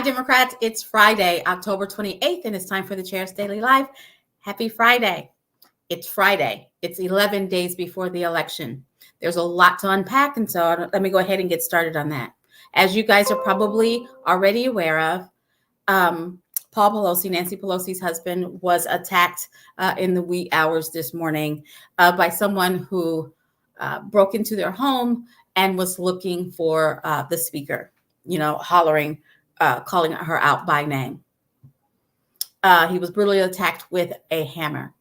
Democrats. It's Friday, October 28th, and it's time for the Chair's Daily Live. Happy Friday. It's Friday. It's 11 days before the election. There's a lot to unpack, and so let me go ahead and get started on that. As you guys are probably already aware of, Paul Pelosi, Nancy Pelosi's husband, was attacked in the wee hours this morning by someone who broke into their home and was looking for the speaker, hollering, calling her out by name. He was brutally attacked with a hammer.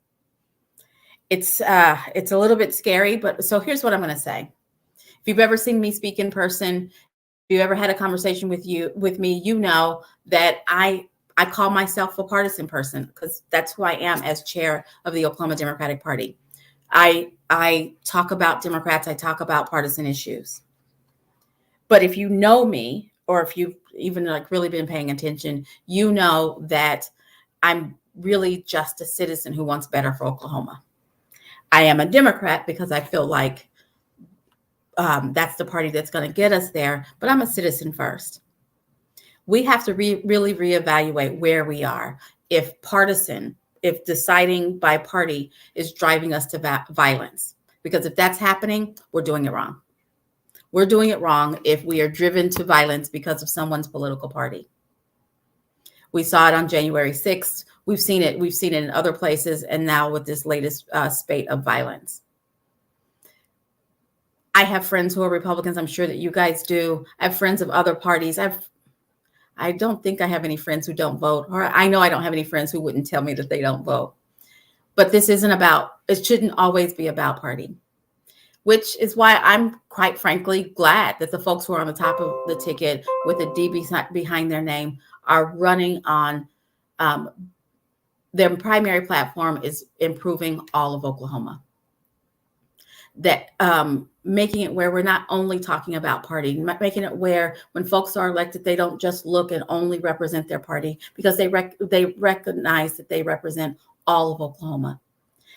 It's a little bit scary, but so here's what I'm going to say. If you've ever seen me speak in person, if you ever had a conversation with me, you know that I call myself a partisan person because that's who I am as chair of the Oklahoma Democratic Party. I talk about Democrats. I talk about partisan issues. But if you know me, or if you've even really been paying attention, you know that I'm really just a citizen who wants better for Oklahoma. I am a Democrat because I feel like that's the party that's going to get us there, but I'm a citizen first. We have to really reevaluate where we are. If deciding by party is driving us to violence, because if that's happening, we're doing it wrong. We're doing it wrong if we are driven to violence because of someone's political party. We saw it on January 6th. We've seen it in other places, and now with this latest spate of violence. I have friends who are Republicans. I'm sure that you guys do. I have friends of other parties. I don't think I have any friends who don't vote, or I know I don't have any friends who wouldn't tell me that they don't vote. But it shouldn't always be about party, which is why I'm quite frankly glad that the folks who are on the top of the ticket with a D behind their name are running on their primary platform is improving all of Oklahoma. That making it where we're not only talking about party, making it where when folks are elected, they don't just look and only represent their party, because they recognize that they represent all of Oklahoma.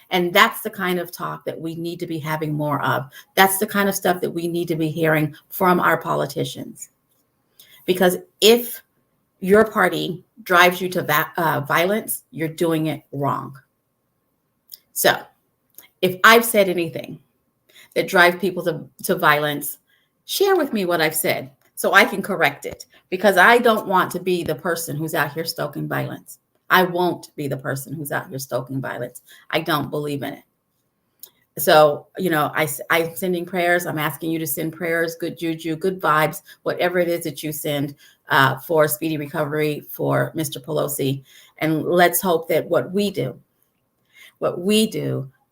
And that's the kind of talk that we need to be having more of. That's the kind of stuff that we need to be hearing from our politicians. Because if your party drives you to violence, you're doing it wrong. So if I've said anything that drives people to violence, share with me what I've said so I can correct it, because I don't want to be the person who's out here stoking violence. I won't be the person who's out here stoking violence. I don't believe in it. So, I'm sending prayers. I'm asking you to send prayers, good juju, good vibes, whatever it is that you send for speedy recovery for Mr. Pelosi. And let's hope that what we do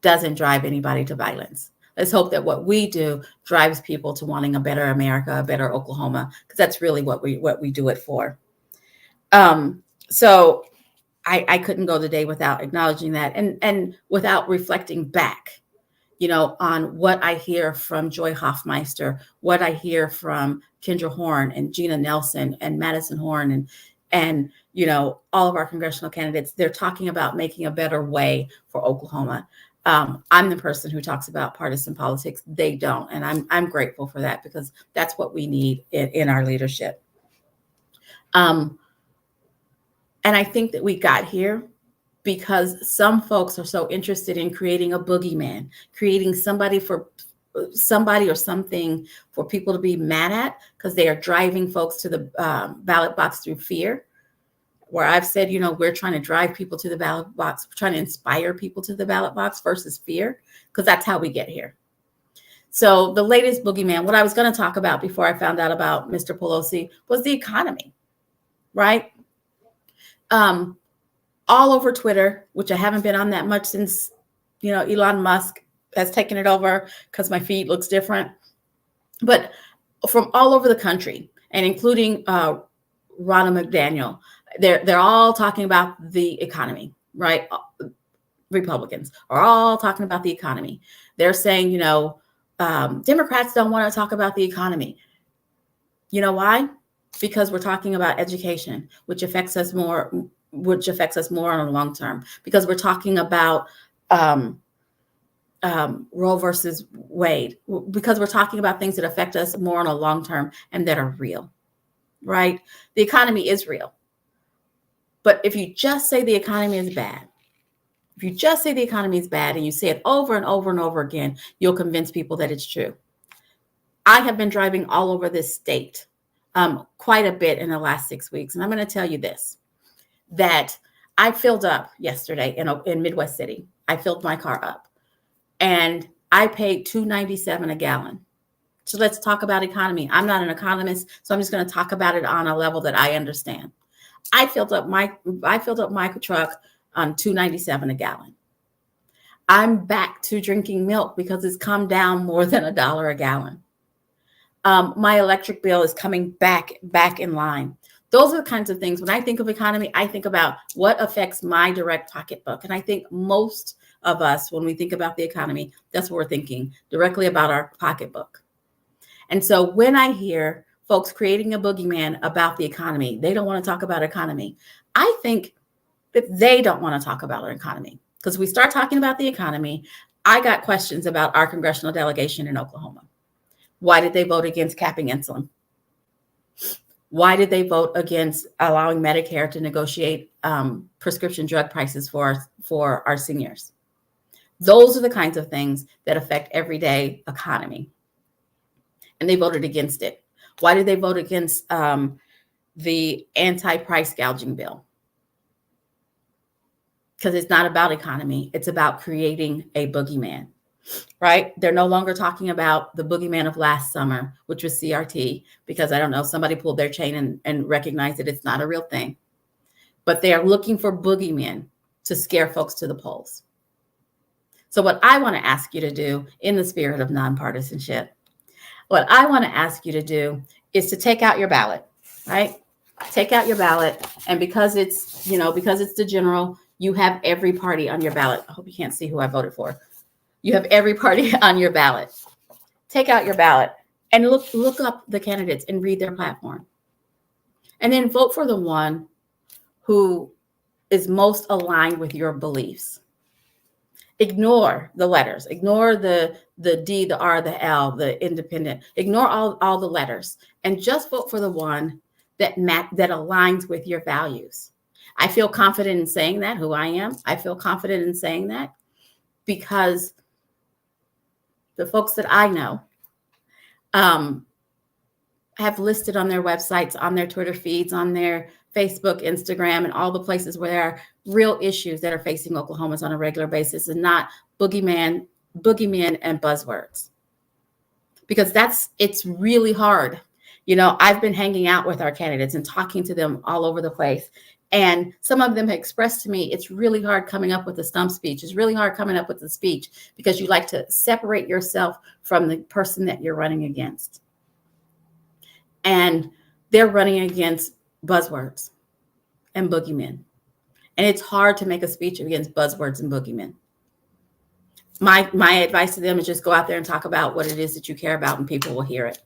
doesn't drive anybody to violence. Let's hope that what we do drives people to wanting a better America, a better Oklahoma, because that's really what we do it for. So I couldn't go the day without acknowledging that and without reflecting back, on what I hear from Joy Hoffmeister, what I hear from Kendra Horn and Gina Nelson and Madison Horn and all of our congressional candidates. They're talking about making a better way for Oklahoma. I'm the person who talks about partisan politics. They don't. And I'm grateful for that, because that's what we need in our leadership. And I think that we got here because some folks are so interested in creating a boogeyman, creating somebody or something for people to be mad at, because they are driving folks to the ballot box through fear. Where I've said, we're trying to drive people to the ballot box, we're trying to inspire people to the ballot box versus fear, because that's how we get here. So the latest boogeyman, what I was going to talk about before I found out about Mr. Pelosi, was the economy, right? All over Twitter, which I haven't been on that much since, Elon Musk has taken it over, because my feed looks different. But from all over the country, and including Ronna McDaniel, they're all talking about the economy, right? Republicans are all talking about the economy. They're saying, Democrats don't want to talk about the economy. You know why? Because we're talking about education, which affects us more on the long term. Because we're talking about Roe versus Wade. Because we're talking about things that affect us more on a long term and that are real. right? The economy is real. But if you just say the economy is bad, if you just say the economy is bad and you say it over and over and over again, you'll convince people that it's true. I have been driving all over this state quite a bit in the last 6 weeks. And I'm going to tell you this, that I filled up yesterday in Midwest City. I filled my car up and I paid $2.97 a gallon. So let's talk about economy. I'm not an economist, so I'm just going to talk about it on a level that I understand. I filled up my truck on $2.97 a gallon. I'm back to drinking milk because it's come down more than $1 a gallon. My electric bill is coming back in line. Those are the kinds of things. When I think of economy, I think about what affects my direct pocketbook. And I think most of us, when we think about the economy, that's what we're thinking, directly about our pocketbook. And so when I hear folks creating a boogeyman about the economy, they don't want to talk about economy. I think that they don't want to talk about our economy, because we start talking about the economy. I got questions about our congressional delegation in Oklahoma. Why did they vote against capping insulin? Why did they vote against allowing Medicare to negotiate prescription drug prices for our seniors? Those are the kinds of things that affect everyday economy. And they voted against it. Why did they vote against the anti-price gouging bill? Because it's not about economy. It's about creating a boogeyman, right? They're no longer talking about the boogeyman of last summer, which was CRT, because I don't know, somebody pulled their chain and recognized that it's not a real thing. But they are looking for boogeymen to scare folks to the polls. So what I want to ask you to do, in the spirit of nonpartisanship, what I want to ask you to do is to take out your ballot, right? Take out your ballot. And because it's the general, you have every party on your ballot. I hope you can't see who I voted for. You have every party on your ballot. Take out your ballot and look up the candidates and read their platform. And then vote for the one who is most aligned with your beliefs. Ignore the letters. Ignore the D, the R, the L, the independent. Ignore all the letters and just vote for the one that aligns with your values. I feel confident in saying that, who I am. I feel confident in saying that because the folks that I know have listed on their websites, on their Twitter feeds, on their Facebook, Instagram, and all the places where there are real issues that are facing Oklahomans on a regular basis, and not boogeyman and buzzwords. Because it's really hard. I've been hanging out with our candidates and talking to them all over the place. And some of them have expressed to me, it's really hard coming up with a stump speech. It's really hard coming up with a speech because you like to separate yourself from the person that you're running against. And they're running against buzzwords and boogeymen. And it's hard to make a speech against buzzwords and boogeymen. My advice to them is just go out there and talk about what it is that you care about, and people will hear it.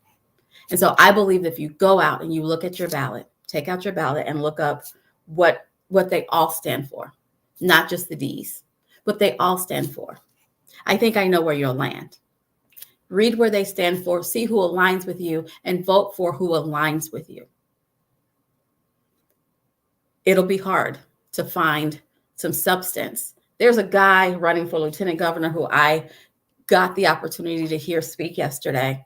And so I believe that if you go out and you look at your ballot, take out your ballot and look up what they all stand for, not just the D's, what they all stand for. I think I know where you'll land. Read where they stand for, see who aligns with you, and vote for who aligns with you. It'll be hard to find some substance. There's a guy running for lieutenant governor who I got the opportunity to hear speak yesterday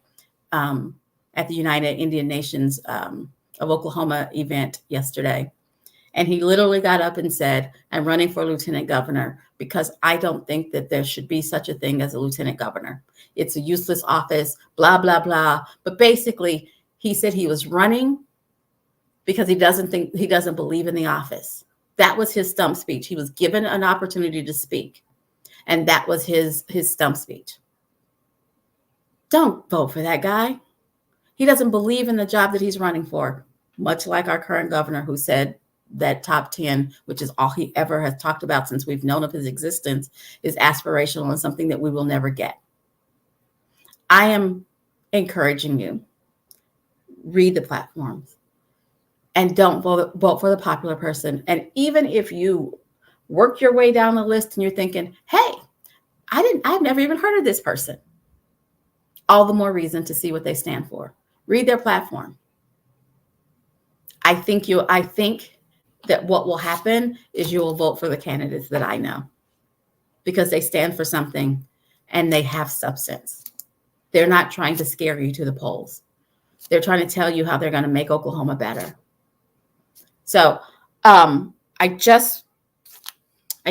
at the United Indian Nations of Oklahoma event yesterday. And he literally got up and said, I'm running for lieutenant governor because I don't think that there should be such a thing as a lieutenant governor. It's a useless office, blah, blah, blah. But basically, he said he was running because he doesn't believe in the office. That was his stump speech. He was given an opportunity to speak. And that was his stump speech. Don't vote for that guy. He doesn't believe in the job that he's running for, much like our current governor, who said that top 10, which is all he ever has talked about since we've known of his existence, is aspirational and something that we will never get. I am encouraging you, read the platforms and don't vote for the popular person. And even if you work your way down the list and you're thinking, hey, I've never even heard of this person, all the more reason to see what they stand for. Read their platform. I think that what will happen is you will vote for the candidates that I know, because they stand for something and they have substance. They're not trying to scare you to the polls. They're trying to tell you how they're going to make Oklahoma better. So I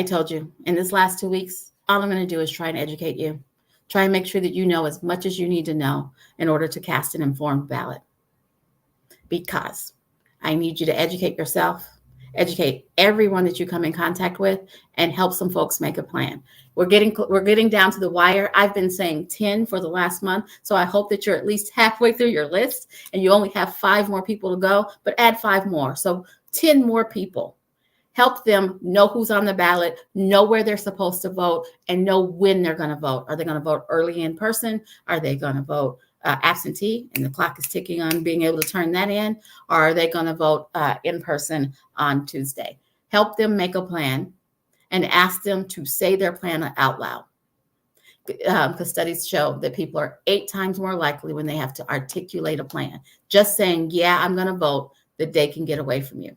told you in this last 2 weeks, all I'm going to do is try and educate you, try and make sure that you know as much as you need to know in order to cast an informed ballot. Because I need you to educate yourself, educate everyone that you come in contact with, and help some folks make a plan. We're getting down to the wire. I've been saying 10 for the last month, so I hope that you're at least halfway through your list and you only have 5 more people to go, but add 5 more. So 10 more people. Help them know who's on the ballot, know where they're supposed to vote, and know when they're going to vote. Are they going to vote early in person? Are they going to vote absentee, and the clock is ticking on being able to turn that in? Or are they going to vote in person on Tuesday? Help them make a plan and ask them to say their plan out loud. Because studies show that people are 8 times more likely when they have to articulate a plan. Just saying, yeah, I'm going to vote, that they can get away from you.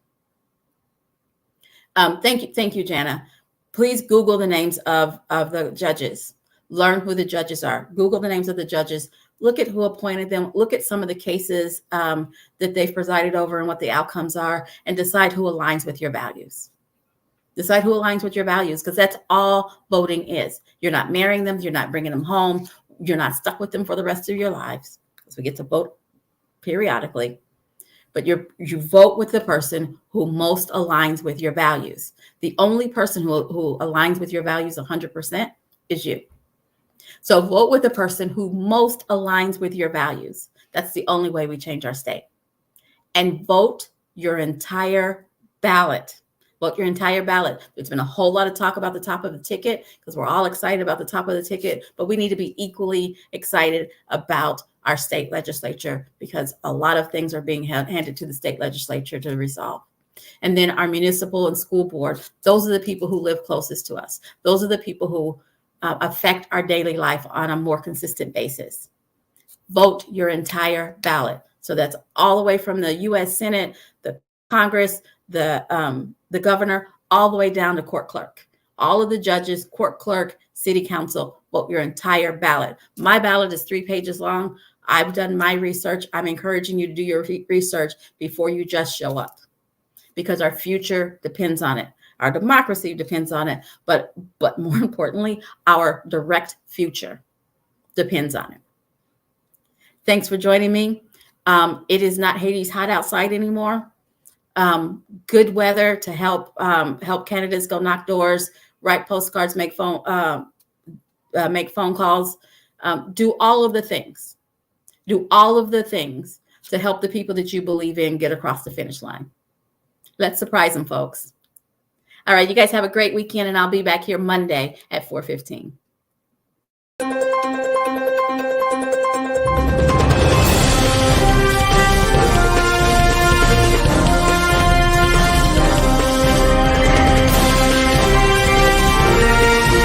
Thank you, Jana. Please Google the names of the judges. Learn who the judges are. Google the names of the judges. Look at who appointed them. Look at some of the cases that they've presided over and what the outcomes are, and decide who aligns with your values. Decide who aligns with your values, because that's all voting is. You're not marrying them. You're not bringing them home. You're not stuck with them for the rest of your lives, because we get to vote periodically. But you vote with the person who most aligns with your values. The only person who aligns with your values 100% is you. So vote with the person who most aligns with your values. That's the only way we change our state. And vote your entire ballot. Vote your entire ballot. There's been a whole lot of talk about the top of the ticket, because we're all excited about the top of the ticket, but we need to be equally excited about our state legislature, because a lot of things are being handed to the state legislature to resolve. And then our municipal and school board, those are the people who live closest to us. Those are the people who affect our daily life on a more consistent basis. Vote your entire ballot. So that's all the way from the U.S. Senate, the Congress, the governor, all the way down to court clerk. All of the judges, court clerk, city council, vote your entire ballot. My ballot is 3 pages long. I've done my research. I'm encouraging you to do your research before you just show up, because our future depends on it. Our democracy depends on it, but more importantly, our direct future depends on it. Thanks for joining me. It is not Hades hot outside anymore. Good weather to help candidates go knock doors, write postcards, make phone calls, do all of the things. Do all of the things to help the people that you believe in get across the finish line. Let's surprise them, folks. All right, you guys have a great weekend, and I'll be back here Monday at 4:15.